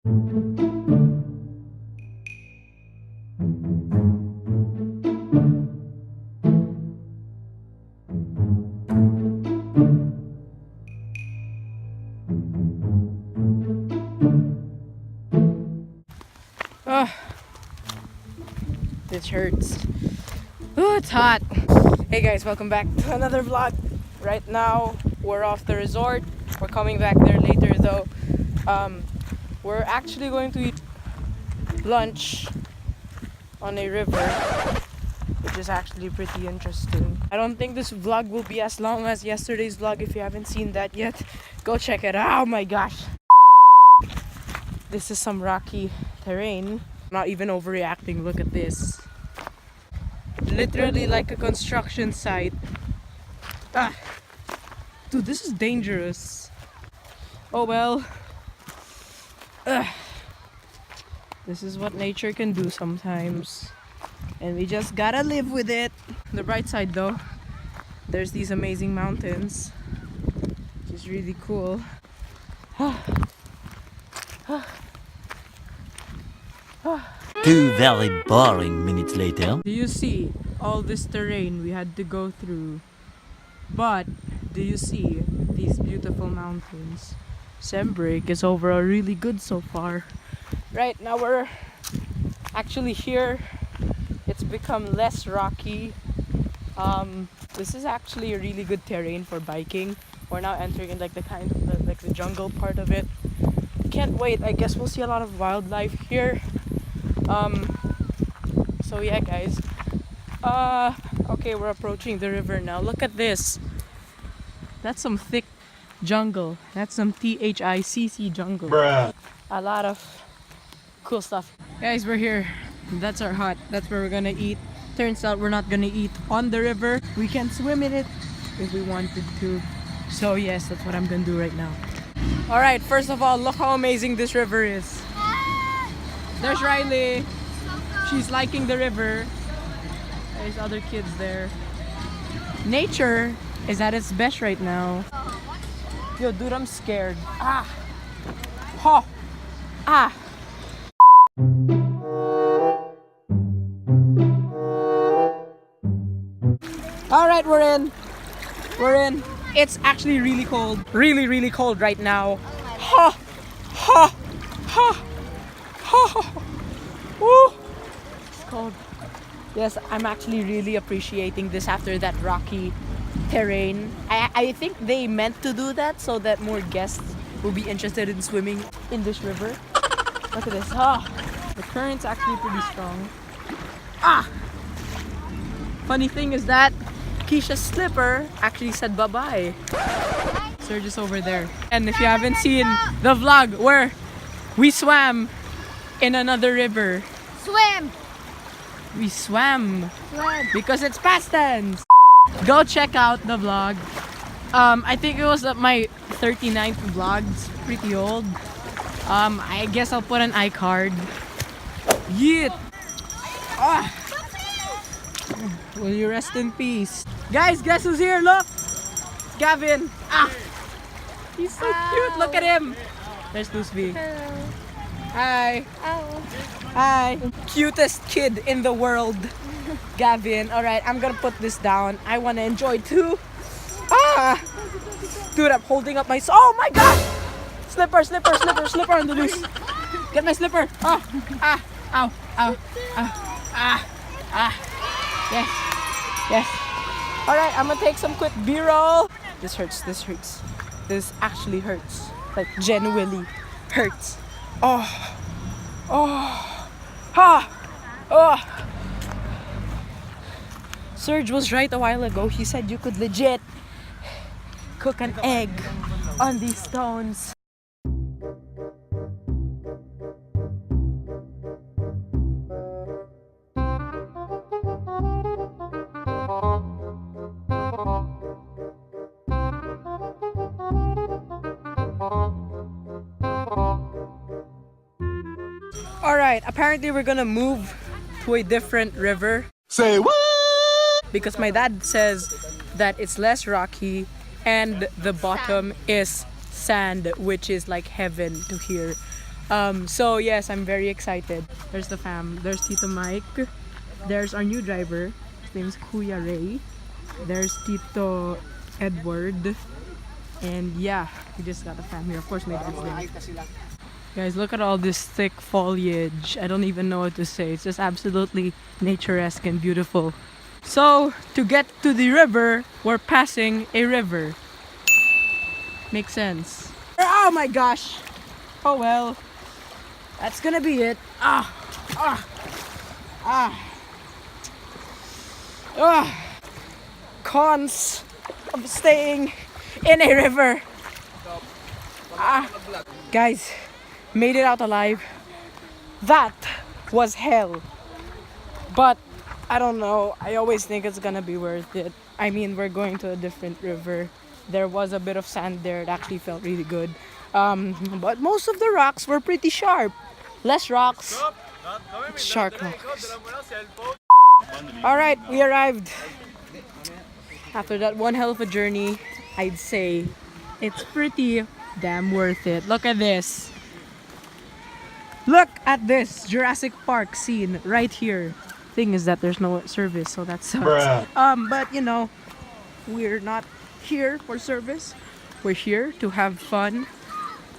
Oh, this hurts. Oh, it's hot. Hey guys, welcome back to another vlog. Right now, we're off the resort. We're coming back there later though. We're actually going to eat lunch on a river, which is actually pretty interesting. I don't think this vlog will be as long as yesterday's vlog. If you haven't seen that yet, go check it out. Oh my gosh. This is some rocky terrain. Not even overreacting, look at this. Literally like a construction site. Ah. Dude, this is dangerous. Oh well. This is what nature can do sometimes. And we just gotta live with it. The bright side though, there's these amazing mountains, which is really cool. 2 very boring minutes later. Do you see all this terrain we had to go through? But do you see these beautiful mountains? Sem break is overall really good so far. Right now we're actually here. It's become less rocky. This is actually a really good terrain for biking. We're now entering in like the kind of like the jungle part of it. Can't wait. I guess we'll see a lot of wildlife here. So yeah guys, okay, we're approaching the river now. Look at this. That's some thick jungle. That's some THICC jungle. Bruh. A lot of cool stuff. Guys, we're here. That's our hut. That's where we're gonna eat. Turns out we're not gonna eat on the river. We can swim in it if we wanted to. So yes, that's what I'm gonna do right now. Alright, first of all, look how amazing this river is. There's Riley. She's liking the river. There's other kids there. Nature is at its best right now. Yo, dude, I'm scared. Ah. Ha. Ah. Alright, we're in. We're in. It's actually really cold. Really, really cold right now. Ha. Ha. Ha. Woo! It's cold. Yes, I'm actually really appreciating this after that rocky terrain. I think they meant to do that so that more guests will be interested in swimming in this river. Look at this. The current's actually pretty strong. Funny thing is that Keisha's slipper actually said bye-bye. Serge is over there. And if you haven't seen the vlog where we swam in another river. Swim! We swam. Swim! Because it's past tense. Go check out the vlog. I think it was my 39th vlog. It's pretty old. I guess I'll put an iCard. Yeet! Will you rest in peace? Guys, guess who's here? Look! Gavin! He's so cute! Look at him! There's Lusby. Hello. Hi! Oh. Hi! Cutest kid in the world, Gavin. Alright, I'm gonna put this down. I wanna enjoy too. Dude, I'm holding up my... Oh my god! Slipper on the loose. Get my slipper. Ow, ow, ow. Yes. Yes. Alright, I'm gonna take some quick B-roll. This hurts. This actually hurts. Like, genuinely hurts. Serge was right a while ago. He said you could legit cook an egg on these stones. Alright, apparently we're gonna move to a different river. Say what? Because my dad says that it's less rocky and the bottom is sand, which is like heaven to hear. So yes, I'm very excited. There's the fam. There's Tito Mike. There's our new driver. His name's Kuya Ray. There's Tito Edward. And yeah, we just got the fam here. Of course, my dad's there. Guys, look at all this thick foliage. I don't even know what to say. It's just absolutely naturesque and beautiful. So, to get to the river, we're passing a river. Makes sense. Oh my gosh! Oh well. That's gonna be it. Cons of staying in a river. Guys, made it out alive. That was hell. But I don't know. I always think it's gonna be worth it. I mean, we're going to a different river. There was a bit of sand there. It actually felt really good. But most of the rocks were pretty sharp. Less rocks. Sharp rocks. Alright, we arrived. After that one hell of a journey, I'd say it's pretty damn worth it. Look at this. Look at this Jurassic Park scene right here. Thing is that there's no service, so that sucks. But you know, we're not here for service. We're here to have fun.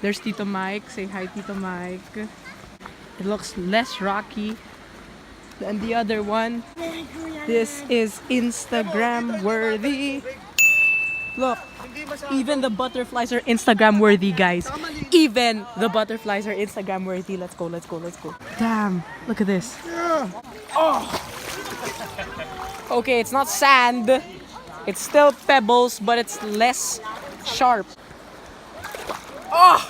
There's Tito Mike. Say hi, Tito Mike. It looks less rocky than the other one. This is Instagram worthy. Look, even the butterflies are Instagram worthy, guys. Even the butterflies are Instagram worthy. Let's go, let's go, let's go. Damn, look at this. Oh. Okay, it's not sand. It's still pebbles, but it's less sharp. Oh,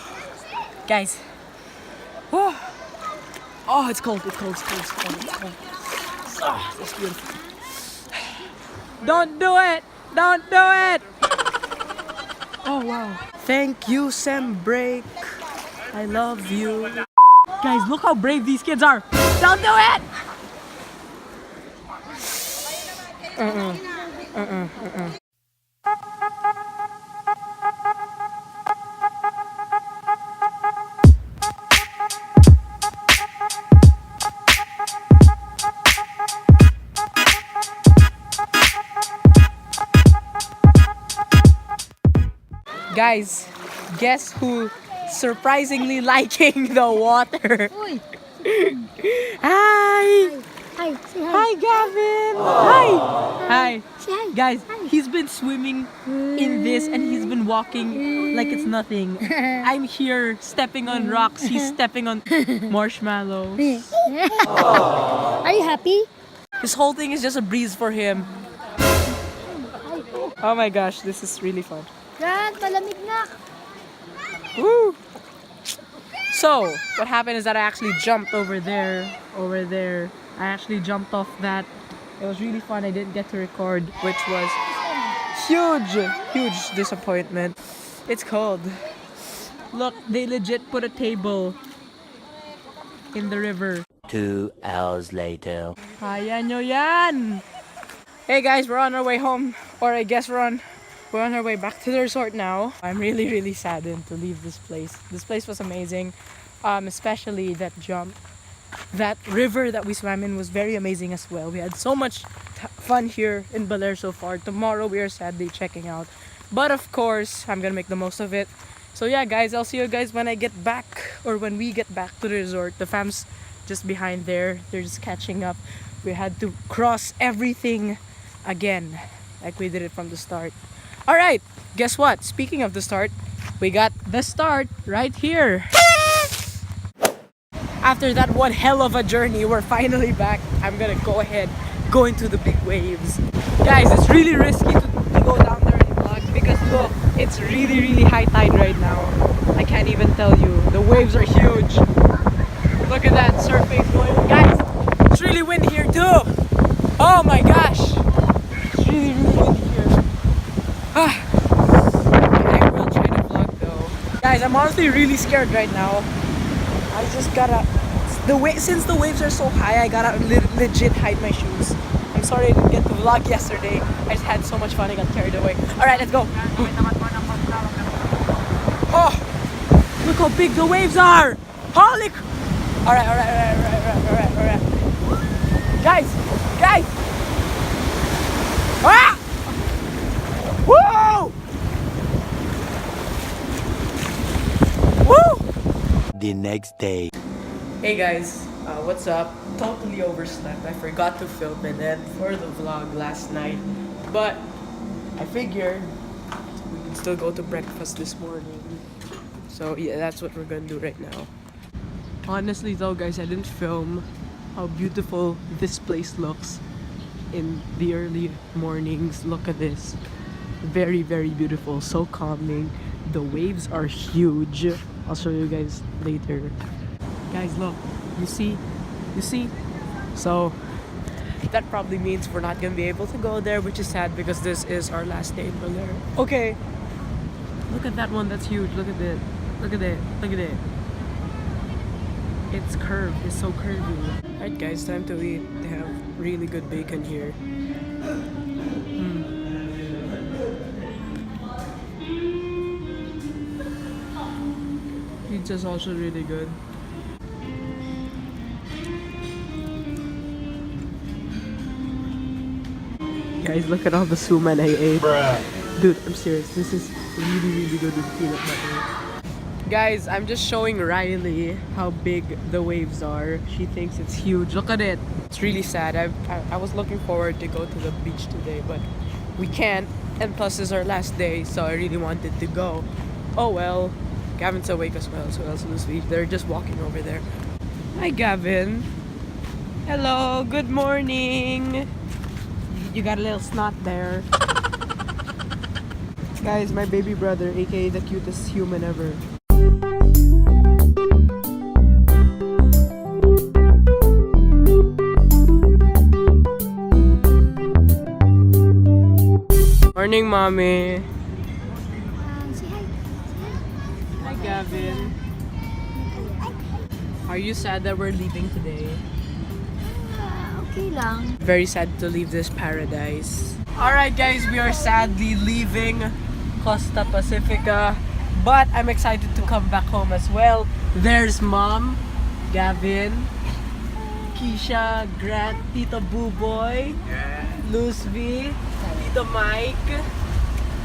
guys. Oh, it's cold, it's cold, it's cold, it's cold, it's cold. Oh, that's beautiful. Don't do it! Don't do it! Oh, wow. Thank you, Sem Break. I love you. Guys, look how brave these kids are. Don't do it! Guys, guess who surprisingly liking the water? Hi! Hi, say hi. Hi, Gavin! Hi! Hi! Say hi. Guys, Hi. he's been swimming in this and he's been walking like it's nothing. I'm here stepping on rocks, he's stepping on marshmallows. Are you happy? This whole thing is just a breeze for him. Oh my gosh, this is really fun. Dad, malamig na. Woo! So, what happened is that I actually jumped over there. I actually jumped off that. It was really fun. I didn't get to record, which was huge disappointment. It's cold. Look, they legit put a table in the river. 2 hours later. Kaya nyo yan! Hey guys, we're on our way home. Or I guess we're on our way back to the resort now. I'm really saddened to leave this place. This place was amazing. Especially that jump. That river that we swam in was very amazing as well. We had so much fun here in Baler so far. Tomorrow we are sadly checking out. But of course, I'm gonna make the most of it. So yeah guys, I'll see you guys when I get back. Or when we get back to the resort. The fam's just behind there. They're just catching up. We had to cross everything again. Like we did it from the start. Alright, guess what? Speaking of the start, we got the start right here. After that one hell of a journey, we're finally back. I'm gonna go ahead, go into the big waves. Guys, it's really risky to go down there and vlog because look, it's really high tide right now. I can't even tell you. The waves are huge. Look at that surface going. Guys, it's really windy here too. Oh my gosh. It's really windy here. I will try to vlog though. Guys, I'm honestly really scared right now. I just gotta, since the waves are so high, I gotta legit hide my shoes. I'm sorry I didn't get to vlog yesterday. I just had so much fun, I got carried away. Alright, let's go. Oh, look how big the waves are. Holy! Alright. Guys! Ah! Woo! Woo! The next day. Hey guys, what's up? Totally overslept. I forgot to film it then for the vlog last night. But I figured we can still go to breakfast this morning. So yeah, that's what we're gonna do right now. Honestly though guys, I didn't film how beautiful this place looks in the early mornings. Look at this. Very, very beautiful. So calming. The waves are huge. I'll show you guys later. Guys, look. You see? So that probably means we're not gonna be able to go there, which is sad because this is our last day in Baler. Okay. Look at that one. That's huge. Look at it. Look at it. It's curved. It's so curvy. Alright guys, time to eat. They have really good bacon here. Pizza's also really good. Guys, look at all the suman I ate. Bruh. Dude, I'm serious. This is really, really good with peanut butter. Guys, I'm just showing Riley how big the waves are. She thinks it's huge. Look at it. It's really sad. I was looking forward to go to the beach today, but we can't. And plus, it's our last day, so I really wanted to go. Oh well. Gavin's awake as well, so else will sleep. They're just walking over there. Hi, Gavin. Hello. Good morning. You got a little snot there. Guys, my baby brother, aka the cutest human ever. Morning, mommy. Say hi. Hi, Gavin. Are you sad that we're leaving today? Okay lang. Very sad to leave this paradise. Alright guys, we are sadly leaving Costa Pacifica, but I'm excited to come back home as well. There's Mom, Gavin, Keisha, Grant, Tito Boo-Boy, Luz V, Tito Mike,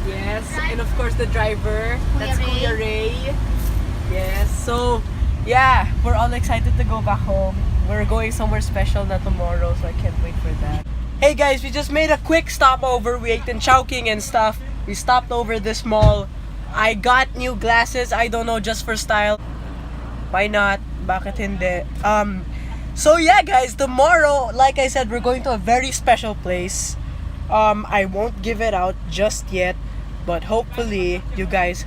yes, and of course the driver, that's Kuya Ray. Yes, so yeah, we're all excited to go back home. We're going somewhere special na tomorrow, so I can't wait for that. Hey guys, we just made a quick stopover. We ate in Chowking and stuff. We stopped over this mall. I got new glasses. I don't know, just for style. Why not? Bakit hindi? So yeah guys, tomorrow, like I said, we're going to a very special place. I won't give it out just yet, but hopefully you guys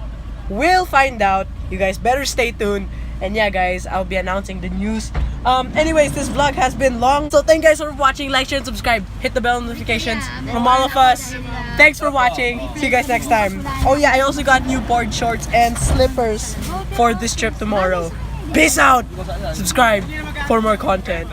will find out. You guys better stay tuned. And yeah guys, I'll be announcing the news. Anyways, this vlog has been long, so thank you guys for watching. Like, share, and subscribe. Hit the bell notifications from all of us. Thanks for watching. See you guys next time. Oh yeah, I also got new board shorts and slippers for this trip tomorrow. Peace out. Subscribe for more content.